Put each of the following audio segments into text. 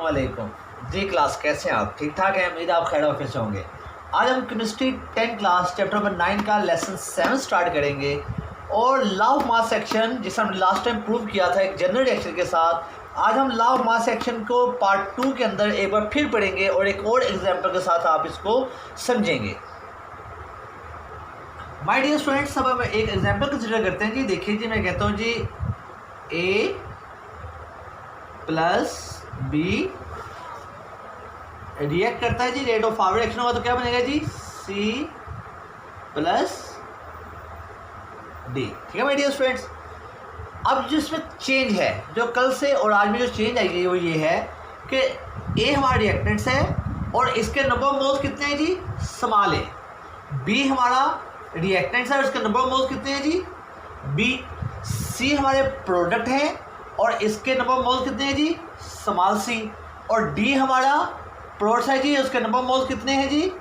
अस्सलामुअलैकुम जी। क्लास कैसे हैं आप? ठीक ठाक हैं? उम्मीद आप खैर ऑफिस होंगे। आज हम केमिस्ट्री 10 क्लास चैप्टर नंबर 9 का लेसन 7 स्टार्ट करेंगे और लॉ ऑफ मास सेक्शन जिसे हमने लास्ट टाइम प्रूव किया था एक जनरल रिएक्शन के साथ, आज हम लॉ ऑफ मास सेक्शन को पार्ट 2 के अंदर एक बार फिर पढ़ेंगे और एक और एग्जाम्पल के साथ आप इसको समझेंगे। माय डियर स्टूडेंट्स, अब हम एक एग्जाम्पल कंसिडर करते हैं जी। देखिए जी, मैं कहता हूँ जी ए प्लस बी रिएक्ट करता है जी, रेट ऑफ फॉरवर्ड रिएक्शन होगा तो क्या बनेगा जी सी प्लस डी। ठीक है माय डियर स्टूडेंट्स। अब जिसमें चेंज है, जो कल से और आज में जो चेंज आई है वो ये है कि ए हमारा रिएक्टेंट्स है और इसके नंबर ऑफ मोल्स कितने हैं जी स्मॉल ए। बी हमारा रिएक्टेंट्स है और इसके नंबर ऑफ मोल्स कितने हैं जी बी। सी हमारे प्रोडक्ट हैं और इसके नंबर ऑफ मोल्स कितने हैं जी स्मॉल सी। और डी हमारा प्रोडक्ट है जी, उसके नंबर ऑफ मोल्स कितने हैं जी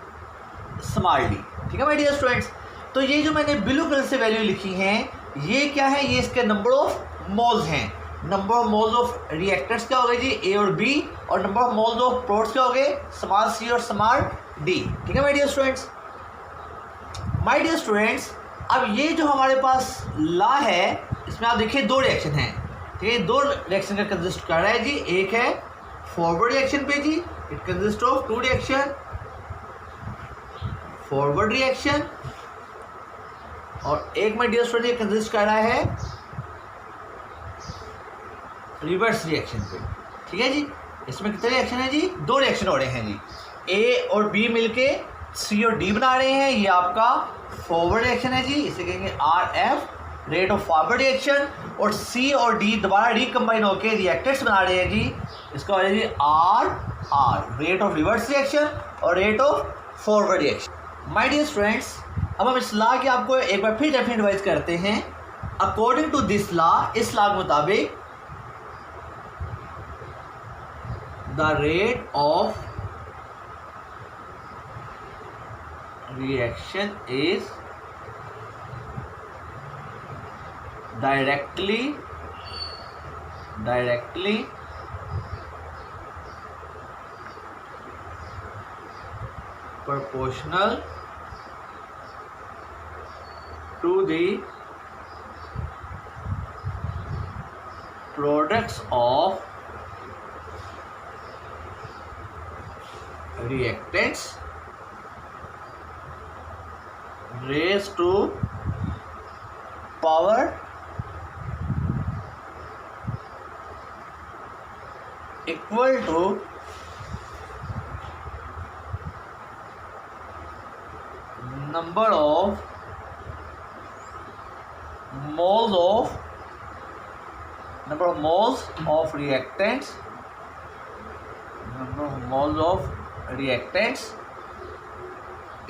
स्मॉल डी। ठीक है माय डियर स्टूडेंट्स। तो ये जो मैंने ब्लू कलर से वैल्यू लिखी हैं ये क्या है, ये इसके नंबर ऑफ मोल्स हैं। Number of moles of reactants क्या हो गए जी ए और बी, और number of moles of products क्या हो गए स्मॉल सी और स्मॉल डी। ठीक है my dear students. My dear students, अब ये जो हमारे पास लॉ है इसमें आप देखिए दो रिएक्शन हैं। ठीक है, दो रिएक्शन का कंसिस्ट कर रहा है जी। एक है फॉरवर्ड रिएक्शन पे जी, it consist of two reaction, forward reaction, और एक में डियर स्टूडेंट कंसिस्ट कर रहा है रिवर्स रिएक्शन पे। ठीक है जी, इसमें कितने रिएक्शन है जी दो रिएक्शन हो रहे हैं जी। ए और बी मिलके सी और डी बना रहे हैं, ये आपका फॉरवर्ड रिएक्शन है जी, इसे कहेंगे are F rate of forward reaction. और सी और डी दोबारा रिकम्बाइन होकर रिएक्टेंट्स बना रहे हैं जी, इसका हो रहा है जी R R rate of reverse reaction और rate of forward reaction. My dear students, अब हम इस लॉ की आपको एक बार फिर डेफिनेट वाइज करते हैं। अकॉर्डिंग टू दिस लॉ, इस लॉ के मुताबिक the rate of reaction is directly proportional to the products of reactants raised to power equal to number of moles of reactants, number of moles of reactants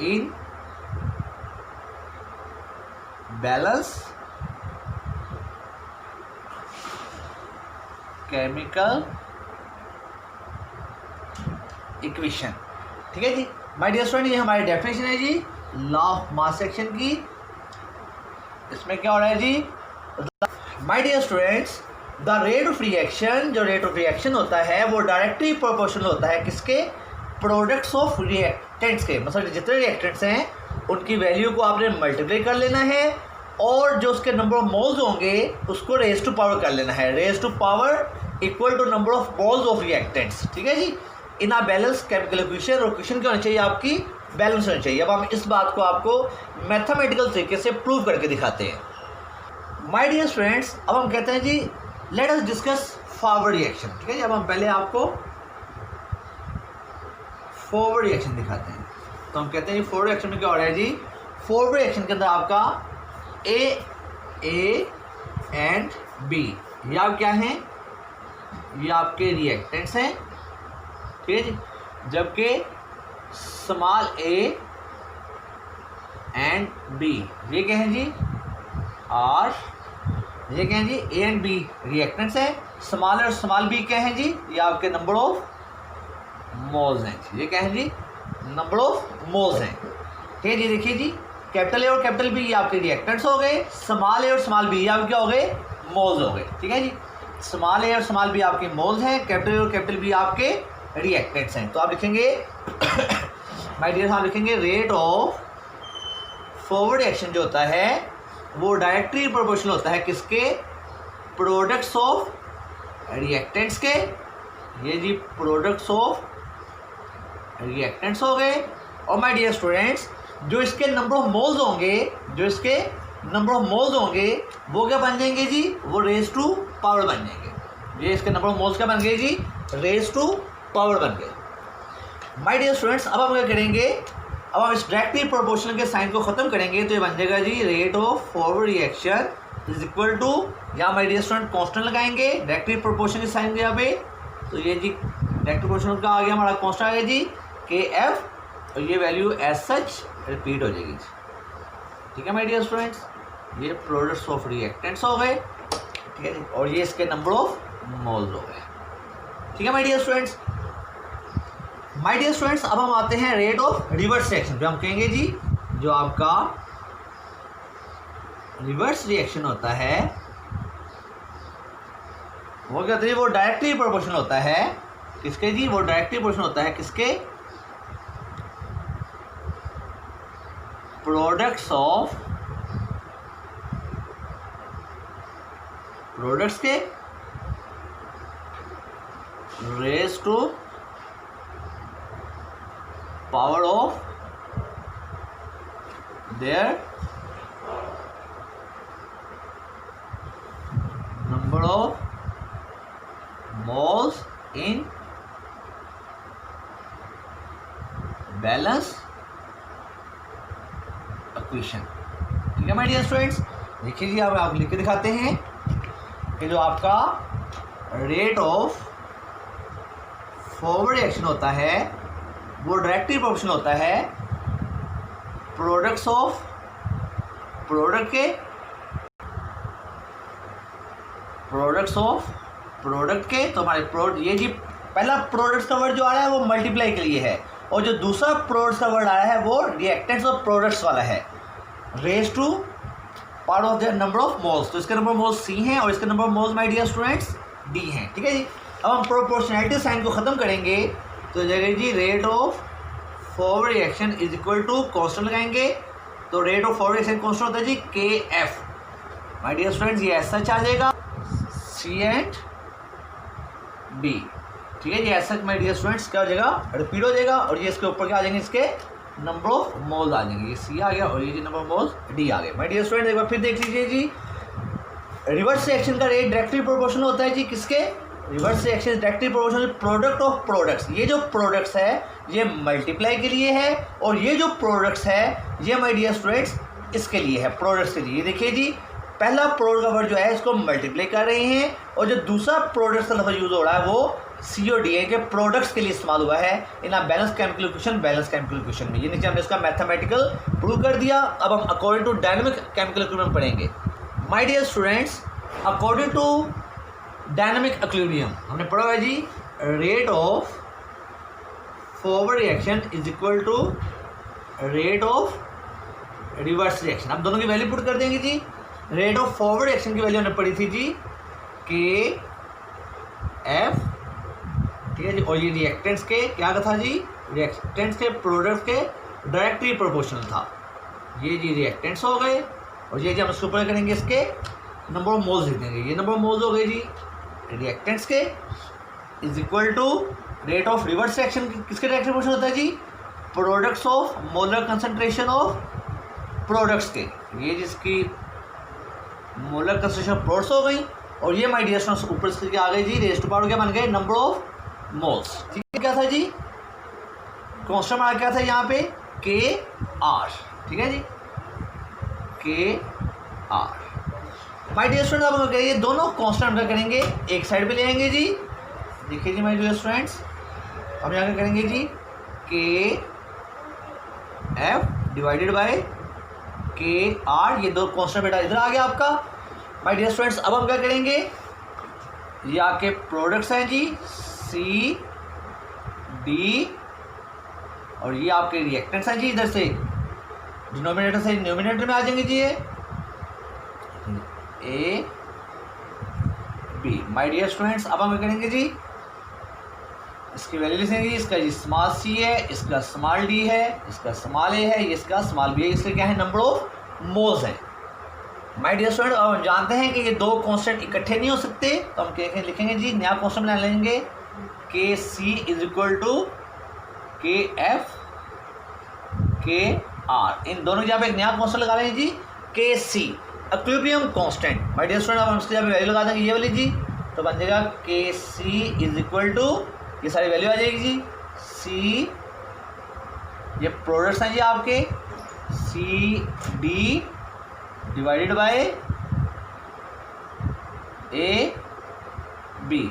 in balance chemical equation. ठीक है जी my dear student, ये हमारी definition है जी law of mass section की। इसमें क्या हो रहा है जी my dear students, the rate of reaction, जो रेट ऑफ रिएक्शन होता है वो डायरेक्टली प्रोपोर्शनल होता है किसके प्रोडक्ट्स ऑफ रिएक्टेंट्स के। मतलब जितने रिएक्टेंट्स हैं उनकी वैल्यू को आपने मल्टीप्लाई कर लेना है और जो उसके नंबर ऑफ मोल्स होंगे उसको रेज टू पावर कर लेना है। Raise to power equal to number of moles of reactants. ठीक है जी, in a balance chemical equation, और इक्वेशन क्या होनी चाहिए आपकी बैलेंस होनी चाहिए। अब हम इस बात को आपको मैथमेटिकल तरीके से प्रूव करके दिखाते हैं। माय डियर स्टूडेंट्स, अब हम कहते हैं जी let us discuss forward reaction. ठीक है जी, अब हम पहले आपको फॉरवर्ड रिएक्शन दिखाते हैं। तो हम कहते हैं जी फॉरवर्ड रिएक्शन में क्या हो रहा है जी, फॉरवर्ड रिएक्शन के अंदर आपका ए एंड बी ये आप क्या हैं, ये आपके रिएक्टेंट्स हैं। ठीक है जी, जबकि स्मॉल ए एंड बी ये क्या हैं जी आर, ये क्या हैं जी ए एंड बी रिएक्टेंट्स हैं। स्मॉल और स्मॉल बी क्या हैं जी, ये आपके नंबर ऑफ मोल्स हैं। ये क्या हैं जी नंबर ऑफ मोल्स हैं। ठीक है जी, देखिए जी कैपिटल ए और कैपिटल बी ये आपके रिएक्टेंट्स हो गए, स्मॉल ए और स्मॉल बी ये आपके क्या हो गए मोल्स हो गए। ठीक है जी, स्मॉल ए और स्मॉल बी आपके मोल्स हैं, कैपिटल और कैपिटल बी आपके रिएक्टेंट्स हैं। तो आप लिखेंगे माय डियर, आप लिखेंगे रेट ऑफ फॉरवर्ड रिएक्शन जो होता है वो डायरेक्टली प्रोपोर्शनल होता है किसके, प्रोडक्ट्स ऑफ रिएक्टेंट्स के। ये जी प्रोडक्ट्स ऑफ रिएक्टेंट्स हो गए। और माय डियर स्टूडेंट्स, जो इसके नंबर ऑफ मोल्स होंगे, जो इसके नंबर ऑफ मोल्स होंगे वो क्या बन जाएंगे जी, वो रेज टू पावर बन जाएंगे। ये इसके नंबर ऑफ मोल्स क्या बन गए जी, रेज टू पावर बन गए। माय डियर स्टूडेंट्स, अब हम क्या करेंगे, अब हम इस डायरेक्टली प्रोपोर्शनल के साइन को खत्म करेंगे तो ये बन जाएगा जी rate of forward reaction is equal to, यहाँ माय डियर स्टूडेंट कांस्टेंट लगाएंगे डायरेक्टली प्रोपोर्शनल के साइन के यहाँ पे, तो ये जी डायरेक्टली प्रोपोर्शनल का आ गया हमारा कांस्टेंट आ गया जी के एफ, और ये वैल्यू एज सच रिपीट हो जाएगी। ठीक है माय डियर स्टूडेंट्स, ये प्रोडक्ट्स ऑफ रिएक्टेंट्स हो गए, ठीक है जी, और ये इसके नंबर ऑफ मोल्स हो गए। ठीक है my dear students. My dear students, अब हम आते हैं रेट ऑफ रिवर्स रिएक्शन पे। हम कहेंगे जी जो आपका रिवर्स रिएक्शन होता है वो क्या होता है, वो डायरेक्टली प्रोपोर्शनल होता है किसके जी, वो डायरेक्टली प्रोपोर्शनल होता है किसके, प्रोडक्ट्स ऑफ प्रोडक्ट्स के raise to power of their number of moles in balance equation. ठीक है माय डियर स्टूडेंट्स, देखिए जी आप लिख के दिखाते हैं कि जो आपका रेट ऑफ फॉरवर्ड रिएक्शन होता है वो डायरेक्टली प्रोपोर्शनल होता है प्रोडक्ट्स ऑफ प्रोडक्ट के तो हमारे ये जी पहला प्रोडक्ट्स का वर्ड जो आ रहा है वो मल्टीप्लाई के लिए है, और जो दूसरा प्रोडक्ट्स का वर्ड आ रहा है वो रिएक्टेंट्स ऑफ प्रोडक्ट्स वाला है, raise to part of the number of moles. तो इसके नंबर ऑफ मोल्स सी हैं और इसके number of moles my dear students D हैं। ठीक है जी, अब हम प्रोपोर्शनैलिटी साइन को ख़त्म करेंगे तो जाएगा जी rate of forward reaction is equal to constant लगाएंगे, तो rate of forward reaction constant होता है जी के एफ। माय डियर स्टूडेंट्स, ये ऐसा आ जाएगा सी एंड बी। ठीक है जी, ऐसा माय डियर स्टूडेंट्स क्या हो जाएगा, रिपीट हो जाएगा, और ये इसके ऊपर क्या आ जाएंगे, इसके नंबर ऑफ मोल्स आ जाएंगे। ये सी आ गया और ये जी नंबर ऑफ मोल्स डी आ गए। माय डियर स्टूडेंट्स, एक बार फिर देख लीजिए जी, रिवर्स रिएक्शन का रेट डायरेक्टली प्रोपोर्शनल होता है जी किसके, reverse reaction directly proportional product of products. ये जो प्रोडक्ट्स है ये मल्टीप्लाई के लिए है, और ये जो प्रोडक्ट्स है ये माय डियर स्टूडेंट्स इसके लिए है, प्रोडक्ट्स के लिए। ये देखिए जी पहला प्रोडक्ट का वर्ड जो है इसको मल्टीप्लाई कर रहे हैं, और जो दूसरा प्रोडक्ट्स का लफ्ज़ यूज हो रहा है वो सी और डी है के प्रोडक्ट्स के लिए इस्तेमाल हुआ है इन बैलेंस केमिकल इक्वेशन में। ये नीचे हमने इसका मैथमेटिकल प्रूव कर दिया। अब हम according to dynamic chemical equilibrium पढ़ेंगे। My dear students, according to dynamic equilibrium हमने पढ़ा है जी rate of forward reaction is equal to rate of reverse reaction. अब दोनों की वैल्यू पुट कर देंगे जी। रेट ऑफ फॉरवर्ड रिएक्शन की वैल्यू हमने पढ़ी थी जी के एफ, ठीक है जी, और ये रिएक्टेंट्स के क्या था जी, रिएक्टेंट्स के प्रोडक्ट के डायरेक्टली प्रोपोर्शनल था। ये जी रिएक्टेंट्स हो गए, और ये जी हम इसके ऊपर करेंगे इसके नंबर ऑफ मोल्स लिख देंगे। ये नंबर ऑफ मोल्स हो गए जी रिएक्टेंट्स के is equal to rate of reverse reaction किसके डायरेक्टली प्रोपोर्शनल होता है जी, products of molar concentration of products के। ये जिसकी मोलर कंसंट्रेशन ऑफ प्रोडक्ट्स हो गई, और ये माय डियर स्टूडेंट्स ऊपर इसके आ गए जी रेज टू पावर क्या बन गए, नंबर ऑफ मोल्स। ठीक है, क्या था जी कांस्टेंट हमारा क्या था यहाँ पे के आर। ठीक है जी K are. My dear students अब हम ये दोनों कांस्टेंट क्या करेंगे, एक साइड पे ले आएंगे जी। देखिए जी माय डियर स्टूडेंट्स, हम यहाँ करेंगे जी के एफ डिवाइडेड बाय के आर। ये दो कांस्टेंट बेटा इधर आ गया आपका। माय डियर स्टूडेंट्स अब हम क्या करेंगे, ये आपके प्रोडक्ट्स हैं जी सी डी, और ये आपके रिएक्टेंट्स हैं जी, इधर से डिनोमिनेटर से न्यूमिनेटर में आ जाएंगे जी। ये A B. My dear students, अब हम क्या करेंगे जी, इसकी वैल्यू लिखेंगे। इसका जी स्मॉल सी है, इसका स्मॉल डी है, इसका स्मॉल ए है, इसका स्मॉल बी है। इसके क्या है, नंबर ऑफ मोल्स है। माय डियर स्टूडेंट, अब हम जानते हैं कि ये दो कांस्टेंट इकट्ठे नहीं हो सकते, तो हम क्या लिखेंगे जी, नया कांस्टेंट बना लेंगे, के सी is equal to K F के आर। इन दोनों की जगह पे एक नया कांस्टेंट लगा लेंगे जी, K C equilibrium constant. My dear student, अब हम इसकी जगह पे वैल्यू लगा देंगे ये वाली जी, तो बन जाएगा के सी इज इक्वल टू, ये सारी वैल्यू आ जाएगी जी, सी, ये प्रोडक्ट्स हैं जी आपके, C D divided by A B.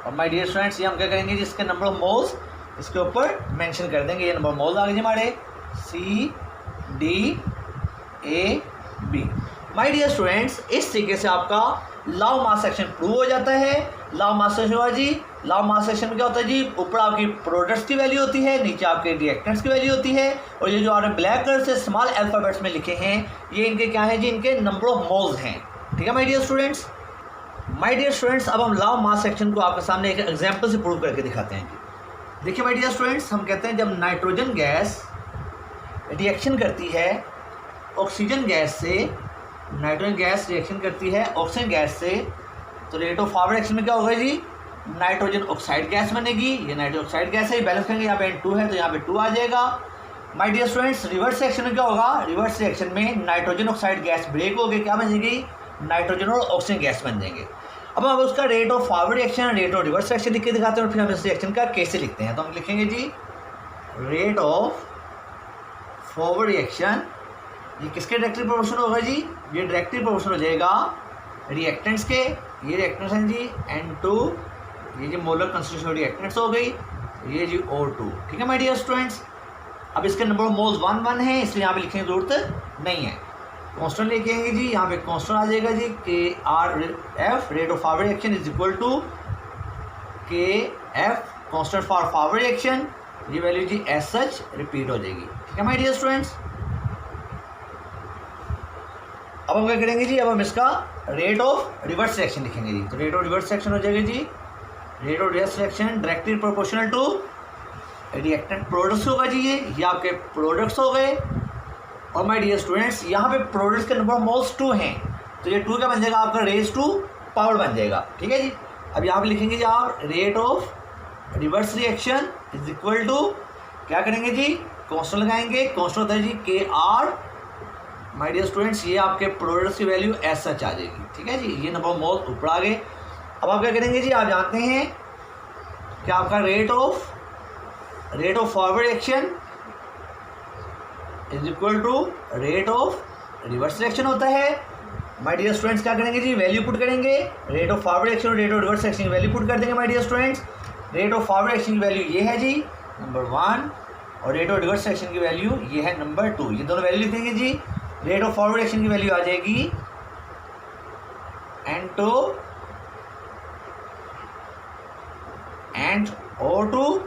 और माय डियर स्टूडेंट्स, ये हम क्या करेंगे जी, इसके नंबर ऑफ मोल्स इसके ऊपर मेंशन कर देंगे। ये नंबर ऑफ मोल्स आ गए जी हमारे, C D A B. My dear students, इस तरीके से आपका लॉ मास सेक्शन प्रूव हो जाता है। लॉ मास सेक्शन हुआ जी, लॉ मास सेक्शन में क्या होता है जी, ऊपर आपकी प्रोडक्ट्स की वैल्यू होती है, नीचे आपके रिएक्टेंट्स की वैल्यू होती है, और ये जो आपने ब्लैक कलर से स्मॉल अल्फाबेट्स में लिखे हैं, ये इनके क्या है जी, इनके नंबर ऑफ मोल्स हैं। ठीक है my dear students. My dear students, अब हम लॉ मास सेक्शन को आपके सामने एक एग्जाम्पल से प्रूव करके दिखाते हैं जी। देखिए माय डियर स्टूडेंट्स, हम कहते हैं जब नाइट्रोजन गैस रिएक्शन करती है ऑक्सीजन गैस से, नाइट्रोजन गैस रिएक्शन करती है ऑक्सीजन गैस से, तो रेट ऑफ फॉरवर्ड रिएक्शन में क्या होगा जी, नाइट्रोजन ऑक्साइड गैस बनेगी। ये नाइट्रोजन ऑक्साइड गैस है, बैलेंस करेंगे, यहाँ पे N2 है तो यहाँ पे 2 आ जाएगा। My dear students, reverse reaction में क्या होगा, रिवर्स रिएक्शन में नाइट्रोजन ऑक्साइड गैस ब्रेक हो गई, क्या बनेगी, नाइट्रोजन और ऑक्सीजन गैस बन जाएंगे। अब हम उसका rate of forward reaction, rate of reverse reaction लिख के दिखाते हैं, और फिर हम इस रिएक्शन का कैसे लिखते हैं। तो हम लिखेंगे जी, रेट ऑफ फॉरवर्ड रिएक्शन, ये किसके डायरेक्टली प्रोपोर्शनल होगा जी, ये डायरेक्टली प्रोपोर्शनल हो जाएगा रिएक्टेंट्स के। ये रिएक्टेंट्स हैं जी N2, ये जो मोलर कंसंट्रेशन रिएक्टेंट्स हो गई, ये जी O2। ठीक है माय डियर स्टूडेंट्स। अब इसके नंबर ऑफ मोल्स 1 1 है, इसलिए यहाँ पे लिखने की जरूरत नहीं है। कांस्टेंट लेके आएंगे जी, यहाँ पे कांस्टेंट आ जाएगा जी, K R F, rate of forward reaction is equal to K F constant for forward reaction. ये वैल्यू जी एज सच रिपीट हो जाएगी। ठीक है माय डियर स्टूडेंट्स। अब हम क्या करेंगे जी, अब हम इसका रेट ऑफ रिवर्स रिएक्शन लिखेंगे जी। तो रेट ऑफ रिवर्स रिएक्शन हो जाएगा जी, rate of reverse reaction directly proportional to reactant products होगा जी, ये आपके प्रोडक्ट्स हो गए। और माय डियर स्टूडेंट्स, यहाँ पे प्रोडक्ट्स के नंबर ऑफ मोल्स 2 हैं, तो ये 2 क्या बन जाएगा, आपका रेज टू पावर बन जाएगा। ठीक है जी। अब यहाँ पे लिखेंगे जी आप, rate of reverse reaction is equal to, क्या करेंगे जी, कांस्टेंट लगाएंगे, कांस्टेंट होता है जी K are. My dear students, ये आपके प्रोडक्ट्स की वैल्यू एज सच आ जाएगी। ठीक है जी, ये नंबर ऑफ मोल्स ऊपर आ गए। अब आप क्या करेंगे जी, आप जानते हैं कि आपका rate of forward reaction is equal to rate of reverse reaction होता है। माय डियर स्टूडेंट्स, क्या करेंगे जी, वैल्यू पुट करेंगे, रेट ऑफ फॉरवर्ड रिएक्शन और रेट ऑफ रिवर्स रिएक्शन की वैल्यू पुट कर देंगे। My dear students, rate of forward reaction की वैल्यू ये है जी नंबर 1, और रेट ऑफ रिवर्स रिएक्शन की वैल्यू ये है नंबर 2। ये दोनों वैल्यू लिख देंगे जी। रेट ऑफ फॉरवर्ड रिएक्शन की वैल्यू आ जाएगी N2 एंड O2,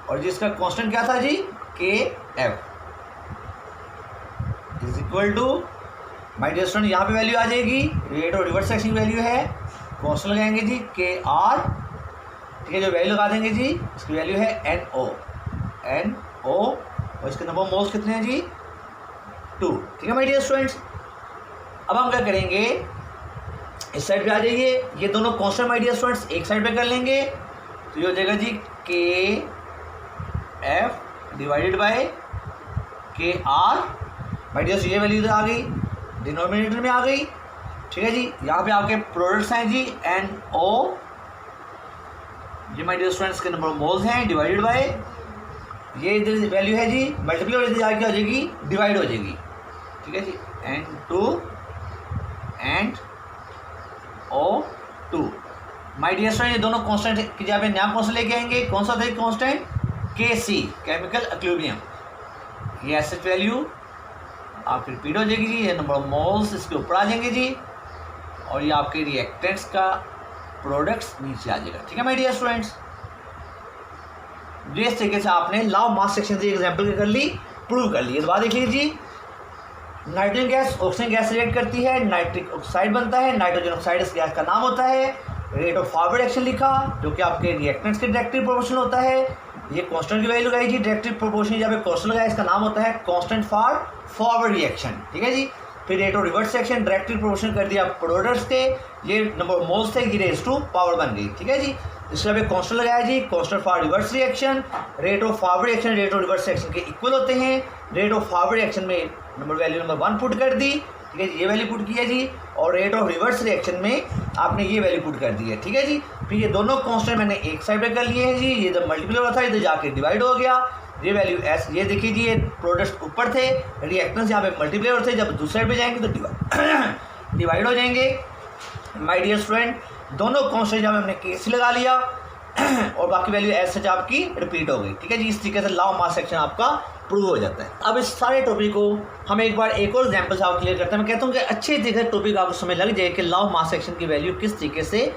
और जिसका कांस्टेंट क्या था जी, KF is equal to, my dear student, यहाँ पे वैल्यू आ जाएगी, रेट ऑफ रिवर्स रिएक्शन की वैल्यू है, कांस्टेंट लगाएंगे जी KR। ठीक है, जो वैल्यू लगा देंगे जी, इसकी वैल्यू है NO, और इसके नंबर मोल्स कितने हैं जी, 2। ठीक है माय डियर स्टूडेंट्स। अब हम क्या करेंगे, इस साइड पे आ जाइए, ये दोनों कांस्टेंट माय डियर स्टूडेंट्स एक साइड पे कर लेंगे, तो ये हो जाएगा जी KF divided by KR। My dear, ये वैल्यू आ गई, डिनोमिनेटर में आ गई। ठीक है जी, यहाँ पे आपके प्रोडक्ट्स हैं जी NO, ये माय डियर स्टूडेंट्स के नंबर ऑफ मोल्स हैं, डिवाइडेड बाय, ये इधर वैल्यू है जी, मल्टीप्लाई इधर जाके हो जाएगी, डिवाइड हो जाएगी। ठीक है जी, N2 and O2। My dear student, ये दोनों कांस्टेंट की जगह पे नया कांस्टेंट लेके आएंगे। कौन सा था कांस्टेंट, KC केमिकल इक्विलिब्रियम। ये एसिड वैल्यू आपकी रिपीट हो जाएगी जी, ये नंबर ऑफ मोल्स इसके ऊपर आ जाएंगे जी, और ये आपके रिएक्टेंट्स का प्रोडक्ट्स नीचे आ जाएगा। ठीक है माय डियर स्टूडेंट्स, जिस तरीके से आपने लॉ ऑफ मास सेक्शन से एग्जाम्पल कर ली, प्रूव कर ली। इस बात देखिए जी, nitrogen gas oxygen gas react करती है, नाइट्रिक ऑक्साइड बनता है, नाइट्रोजन ऑक्साइड इस गैस का नाम होता है। रेट ऑफ फॉरवर्ड एक्शन लिखा जो कि आपके रिएक्टेंट्स के डायरेक्टली प्रोपोर्शनल होता है। ये कांस्टेंट की वैल्यू लगाई जी, डायरेक्टली प्रोपोर्शनल जहाँ पे कांस्टेंट लगाया इसका नाम होता है कांस्टेंट फॉर फॉरवर्ड रिएक्शन, ठीक है जी। फिर rate of reverse reaction directly proportional कर दिया प्रोडक्ट्स के, ये नंबर मोल्स थे, ये रेज टू पावर बन गई, ठीक है जी। इसका भी कांस्टेंट लगाया जी, constant for reverse reaction. Rate of forward reaction rate of reverse reaction के इक्वल होते हैं। रेट ऑफ फॉरवर्ड रिएक्शन में नंबर वैल्यू नंबर 1 पुट कर दी, ठीक है जी, ये वैल्यू पुट किया जी। और रेट ऑफ रिवर्स रिएक्शन में आपने ये वैल्यू पुट कर दी है, ठीक है जी। फिर ये दोनों कांस्टेंट मैंने एक साइड पे कर लिए हैं जी, ये जब मल्टीप्लाई हुआ था इधर जाके डिवाइड हो गया, ये वैल्यू एस, ये देखिए जी, ये प्रोडक्ट्स ऊपर थे, रिएक्टेंस यहाँ पे मल्टीप्लाई होते थे, जब दूसरे साइड पे जाएंगे तो डिवाइड हो जाएंगे। माय डियर स्टूडेंट, दोनों कांस्टेंट जहाँ हमने केस लगा लिया और बाकी वैल्यू एस सच आपकी रिपीट हो गई, ठीक है जी। इस तरीके से लॉ ऑफ मास एक्शन आपका प्रूव हो जाता है। अब इस सारे टॉपिक को हम एक बार एक और एग्जांपल से आप क्लियर करते हैं। मैं कहता हूँ कि अच्छे तरीके से टॉपिक आपको समझ लग जाए कि लॉ ऑफ मास एक्शन की वैल्यू किस तरीके से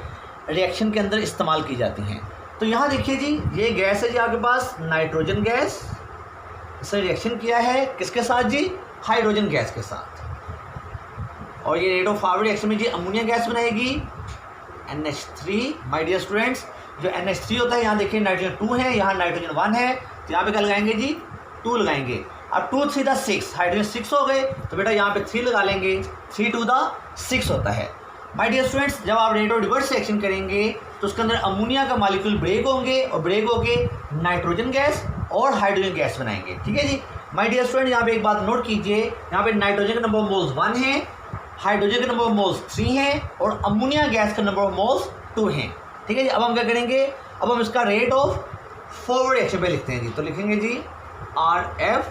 रिएक्शन के अंदर इस्तेमाल की जाती हैं। तो यहाँ देखिए जी, ये गैस है जी आपके पास नाइट्रोजन गैस, इससे रिएक्शन किया है किसके साथ जी, हाइड्रोजन गैस के साथ। और ये रेट ऑफ फॉरवर्ड रिएक्शन में जी अमोनिया गैस बनाएगी NH3। माय डियर स्टूडेंट्स, जो NH3 होता है, यहाँ देखिए नाइट्रोजन 2 है, यहाँ नाइट्रोजन 1 है, तो यहाँ पे क्या लगाएंगे जी, 2 लगाएंगे। अब 2 3 द 6, हाइड्रोजन 6 हो गए, तो बेटा यहाँ पे 3 लगा लेंगे, 3 2 द 6 होता है। माय डियर स्टूडेंट्स, जब आप रेट ऑफ रिवर्स रिएक्शन करेंगे तो उसके अंदर अमोनिया का मॉलिक्यूल ब्रेक होंगे और ब्रेक होके नाइट्रोजन गैस और हाइड्रोजन गैस बनाएंगे, ठीक है जी। माय डियर स्टूडेंट, यहाँ पे एक बात नोट कीजिए, यहाँ पे नाइट्रोजन का नंबर ऑफ मोल्स 1 है, हाइड्रोजन का नंबर ऑफ मोल्स 3 है और अमोनिया गैस का नंबर ऑफ मोल्स 2 हैं, ठीक है जी। अब हम क्या करेंगे, अब हम इसका रेट ऑफ फॉरवर्ड रिएक्शन पे लिखते हैं जी, तो लिखेंगे जी RF,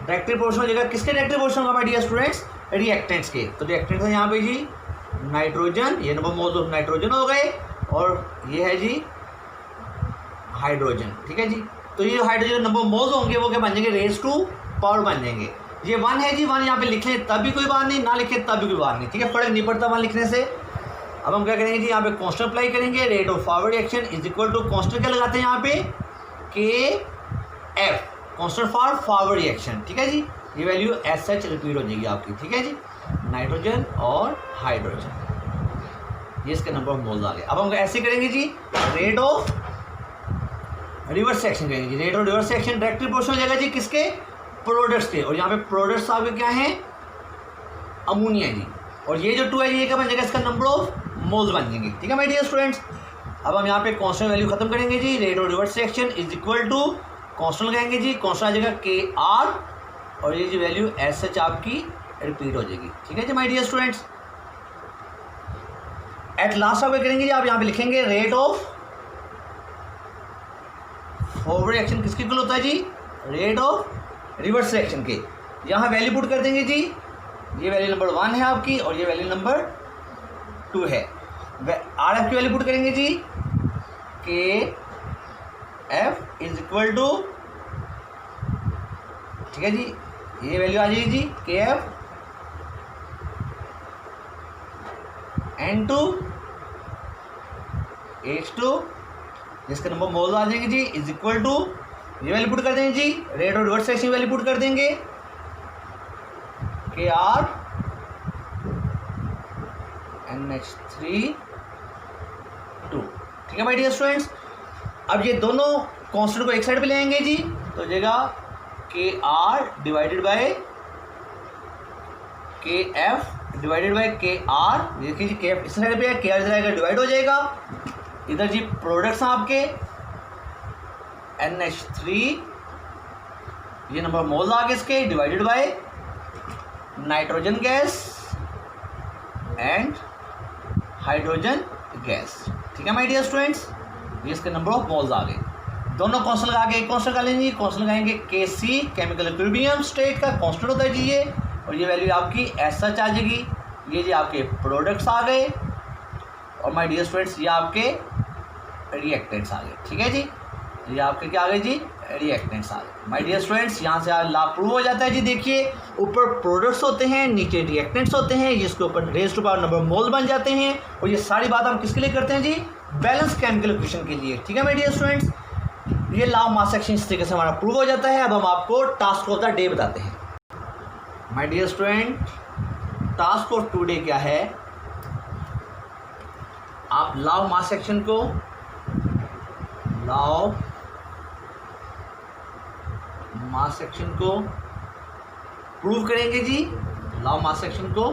डायरेक्टली प्रोपोर्शनल जगह किसके डायरेक्टली प्रोपोर्शनल होगा माय डियर स्टूडेंट्स, रिएक्टेंट्स के। तो रिएक्टेंट्स है यहाँ पे जी नाइट्रोजन, ये नंबर मोल्स ऑफ नाइट्रोजन हो गए, और ये है जी हाइड्रोजन, ठीक है जी। तो ये जो हाइड्रोजन नंबर मोल्स होंगे वो क्या बन जाएंगे, रेज टू पावर बन जाएंगे। ये 1 है जी, 1 यहाँ पे लिख लें तब भी कोई बात नहीं, ना लिखे तब भी कोई बात नहीं, ठीक है, फर्क नहीं पड़ता 1 लिखने से। अब हम क्या करेंगे जी, यहाँ पे कांस्टेंट अप्लाई करेंगे, rate of forward reaction is equal to constant क्या लगाते हैं यहाँ पे, KF, constant for forward reaction, ठीक है जी। ये वैल्यू एस सच रिपीट हो जाएगी आपकी, ठीक है जी, नाइट्रोजन और हाइड्रोजन, ये इसके नंबर ऑफ मोल्स आ गए। अब हम ऐसे करेंगे जी, रेट ऑफ रिवर्स रिएक्शन करेंगे जी, rate of reverse reaction directly proportional हो जाएगा जी किसके, प्रोडक्ट्स के, और यहाँ पे प्रोडक्ट्स आपके क्या हैं, अमोनिया जी, और ये जो 2 है ये क्या बन जाएगा, इसका नंबर ऑफ मोल्स बन जाएंगे, ठीक है माय डियर स्टूडेंट्स। अब हम यहाँ पे कांस्टेंट वैल्यू खत्म करेंगे जी, rate of reverse reaction is equal to constant लगाएंगे जी, कांस्टेंट आ जाएगा KR, और ये जो वैल्यू एस सच आपकी रिपीट हो जाएगी, ठीक है जी my dear students. At last आप क्या करेंगे जी, आप यहाँ पे लिखेंगे रेट ऑफ फॉरवर्ड रिएक्शन किसके इक्वल होता है जी, रेट ऑफ रिवर्स रिएक्शन के। यहाँ वैल्यू पुट कर देंगे जी, ये वैल्यू नंबर 1 है आपकी और ये वैल्यू नंबर 2 है। RF की वैल्यू पुट करेंगे जी, KF इज इक्वल टू, ठीक है जी, ये वैल्यू आ जाएगी जी KF N2 H2, जिसका नंबर मोल्स आ जाएंगे जी, इज इक्वल टू, ये वैल्यू पुट कर देंगे जी, rate of reverse reaction value put कर देंगे KR NH3 2, ठीक है माय डियर स्टूडेंट्स। अब ये दोनों कांस्टेंट को एक साइड पे ले आएंगे जी, तो जाएगा KR divided by KF divided by KR, देखिए जी KF इस साइड पे है, KR जाएगा डिवाइड हो जाएगा, इधर जी प्रोडक्ट्स हैं आपके NH3, ये नंबर मोल्स आ गए इसके, divided by nitrogen gas and hydrogen gas, ठीक है माय डियर स्टूडेंट्स। ये इसके नंबर ऑफ मोल्स आ गए। दोनों कांस्टेंट लगा के एक कांस्टेंट लगा लेंगे, कांस्टेंट लगाएंगे KC, केमिकल इक्विलिब्रियम स्टेट का कांस्टेंट होता है जी ये, और ये वैल्यू आपकी एस सच आ जाएगी। ये जी आपके प्रोडक्ट्स आ गए और माय डियर स्टूडेंट्स ये आपके रिएक्टेंट्स आ गए, ठीक है जी, ये आपके क्या आ गए जी, रिएक्टेंट्स आ गए। माय डियर स्टूडेंट्स, यहाँ से लॉ प्रूव हो जाता है जी। देखिए ऊपर प्रोडक्ट्स होते हैं, नीचे रिएक्टेंट्स होते हैं, जिसके ऊपर रेज टू पावर नंबर मोल बन जाते हैं, और ये सारी बात हम किसके लिए करते हैं जी, बैलेंस केमिकल इक्वेशन के लिए, ठीक है माय डियर स्टूडेंट्स। ये लॉ ऑफ मास एक्शन इस तरीके से हमारा प्रूव हो जाता है। अब हम आपको टास्क ऑफ द डे बताते हैं। My dear student, task of today क्या है? आप लॉ ऑफ मास सेक्शन को, लॉ ऑफ मास सेक्शन को प्रूव करेंगे जी। लॉ ऑफ मास सेक्शन को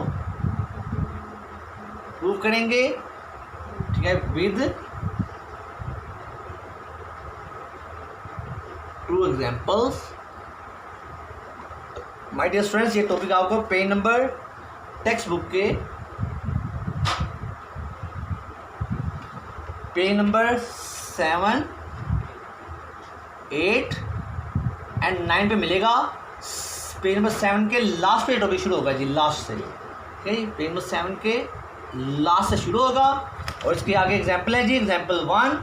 प्रूव करेंगे, ठीक है, विद ट्रू एग्जाम्पल्स। माय डियर स्टूडेंट्स, ये टॉपिक आपको पेज नंबर टेक्स्ट बुक के पेज नंबर 7, 8 एंड 9 पे मिलेगा। पेज नंबर 7 के लास्ट पे टॉपिक शुरू होगा जी, लास्ट से, ठीक है। पेज नंबर 7 के लास्ट से शुरू होगा और इसके आगे एग्जाम्पल है जी। एग्जाम्पल 1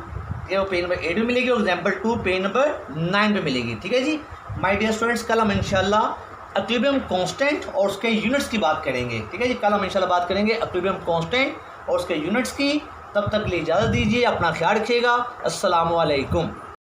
वो पेज नंबर 8 में मिलेगी और एग्जाम्पल 2 पेज नंबर 9 पे मिलेगी, ठीक है जी। माय डियर स्टूडेंट्स, कल हम इंशाल्लाह इक्विलिब्रियम कांस्टेंट और उसके यूनिट्स की बात करेंगे, ठीक है जी। कल हम इंशाल्लाह बात करेंगे इक्विलिब्रियम कांस्टेंट और उसके यूनिट्स की। तब तक के लिए इजाज़त दीजिए, अपना ख्याल रखिएगा। अस्सलामु अलैकुम।